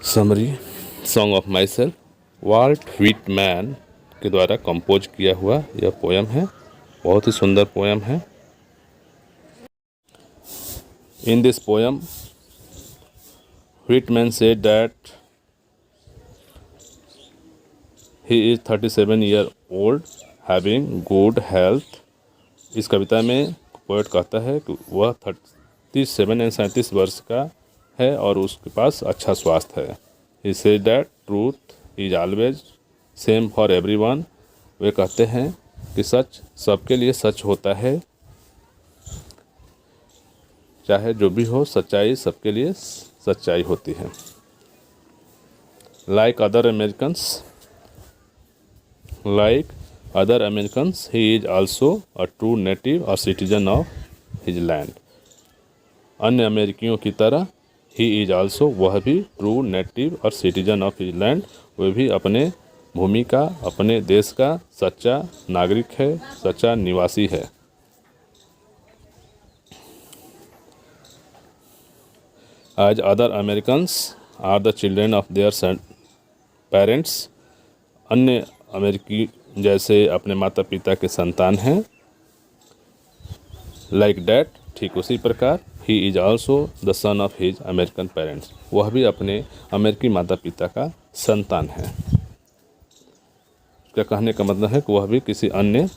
Summary song of my self Walt Whitman के द्वारा compose किया हुआ यह पोयम है। बहुत ही सुंदर पोयम है। In this poem Whitman said that he is 37 year old having good health. इस कविता में पोएट कहता है कि वह 37 वर्ष का है और उसके पास अच्छा स्वास्थ्य है। He said that truth is always same for everyone. वे कहते हैं कि सच सबके लिए सच होता है, चाहे जो भी हो, सच्चाई सबके लिए सच्चाई होती है। Like other Americans he is also a true native और सिटीजन ऑफ हिज लैंड। अन्य अमेरिकियों की तरह ही इज आल्सो, वह भी ट्रू नेटिव और सिटीजन ऑफ हिज लैंड, वह भी अपने भूमि का, अपने देश का सच्चा नागरिक है, सच्चा निवासी है। As other Americans are the children of their parents. अन्य अमेरिकी जैसे अपने माता पिता के संतान हैं। लाइक डैट, ठीक उसी प्रकार, he is also the son of his American parents, वह भी अपने अमेरिकी माता पिता का संतान है। क्या कहने का मतलब है कि वह भी किसी अन्य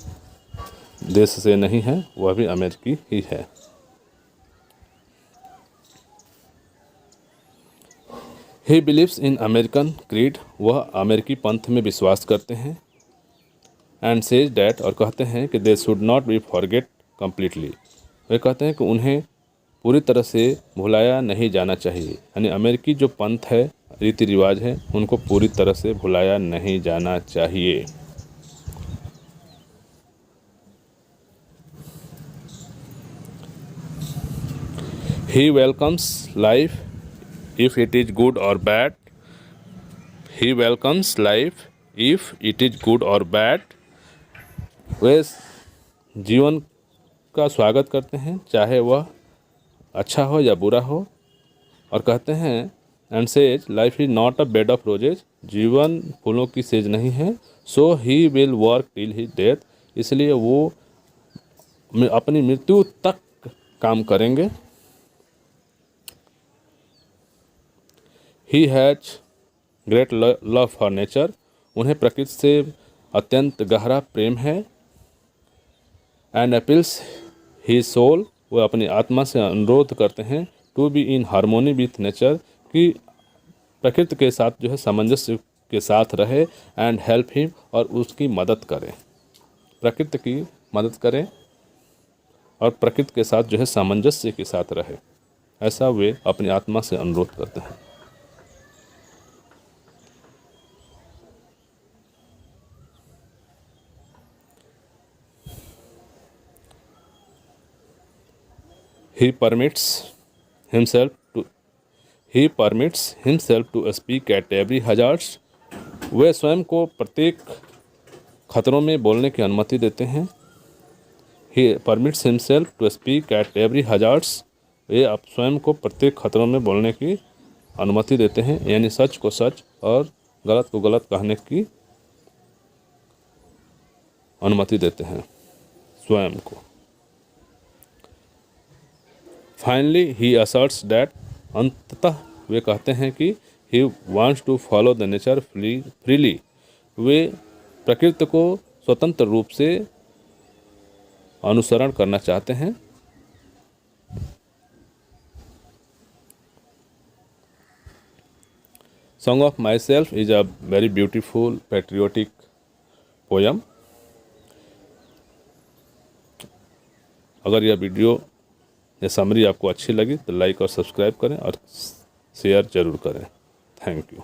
देश से नहीं है, वह भी अमेरिकी ही है। He believes in American creed, वह अमेरिकी पंथ में विश्वास करते हैं। एंड सेज डैट, और कहते हैं कि they should not be forget completely. वे कहते हैं कि उन्हें पूरी तरह से भुलाया नहीं जाना चाहिए, यानी अमेरिकी जो पंथ है, रीति रिवाज है, उनको पूरी तरह से भुलाया नहीं जाना चाहिए। He welcomes life if it is good और bad. He welcomes life if it is good और बैड। वे जीवन का स्वागत करते हैं, चाहे वह अच्छा हो या बुरा हो। और कहते हैं and says life is not a bed of roses, जीवन फूलों की सेज नहीं है। So he will work till his death, इसलिए वो अपनी मृत्यु तक काम करेंगे। He has great love for nature, उन्हें प्रकृति से अत्यंत गहरा प्रेम है। एंड अपील्स ही सोल, वह अपनी आत्मा से अनुरोध करते हैं to be in harmony with nature, कि प्रकृति के साथ जो है सामंजस्य के साथ रहे। एंड हेल्प हिम, और उसकी मदद करें, प्रकृति की मदद करें और प्रकृति के साथ जो है सामंजस्य के साथ रहे, ऐसा वे अपनी आत्मा से अनुरोध करते हैं। He permits himself to speak at every hazards. वे स्वयं को प्रत्येक खतरों में बोलने की अनुमति देते हैं। He permits himself to speak at every hazards. वे आप स्वयं को प्रत्येक खतरों में बोलने की अनुमति देते हैं, यानी सच को सच और गलत को गलत कहने की अनुमति देते हैं स्वयं को। फाइनली ही असर्ट्स दैट, अंततः वे कहते हैं कि he wants to follow the nature freely, वे प्रकृति को स्वतंत्र रूप से अनुसरण करना चाहते हैं। Song of my self is a very beautiful patriotic poem. अगर यह वीडियो या समरी आपको अच्छी लगी तो लाइक और सब्सक्राइब करें और शेयर जरूर करें। Thank you.